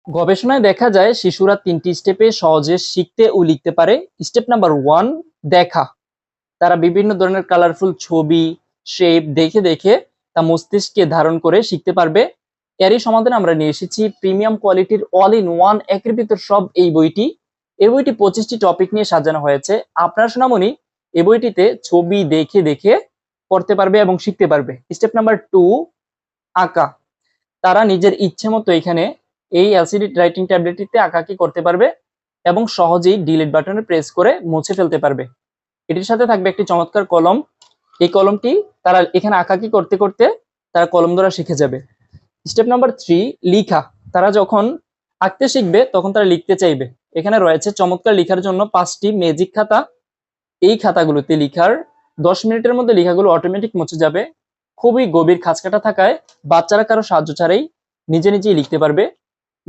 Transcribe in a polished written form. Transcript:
গবেষণায় দেখা যায় শিশুরা 3টি স্টেপে সহজে শিখতে ও লিখতে পারে। স্টেপ নাম্বার 1, দেখা। তারা বিভিন্ন ধরনের কালারফুল ছবি, শেপ দেখে দেখে তা মস্তিষ্কে ধারণ করে শিখতে পারবে। এরই সমাধানে আমরা নিয়ে এসেছি প্রিমিয়াম কোয়ালিটির অল ইন ওয়ান একের ভিতর সব এই বইটি। এই বইটি 25টি টপিক নিয়ে সাজানো হয়েছে। আপনার সোনামণি এই বইটিতে ছবি দেখে দেখে পড়তে পারবে এবং শিখতে পারবে। স্টেপ নাম্বার 2, আঁকা। তারা নিজের ইচ্ছে মতো এখানে এই এলসিডি রাইটিং ট্যাবলেটটিতে আঁকাআঁকি করতে পারবে এবং সহজেই ডিলিট বাটনে প্রেস করে মুছে ফেলতে পারবে। এটির সাথে থাকবে একটি চমৎকার কলম। এই কলমটি তারা এখানে আঁকাআঁকি করতে করতে তারা কলম ধরা শিখে যাবে। স্টেপ নাম্বার 3, লিখা। তারা যখন আঁকতে শিখবে তখন তারা লিখতে চাইবে। এখানে রয়েছে চমৎকার লেখার জন্য 5টি ম্যাজিক খাতা। এই খাতাগুলোতে লিখার 10 মিনিটের মধ্যে লেখাগুলো অটোমেটিক মুছে যাবে। খুবই গভীর খাঁজকাটা থাকায় বাচ্চারা কারো সাহায্য ছাড়াই নিজে নিজেই লিখতে পারবে।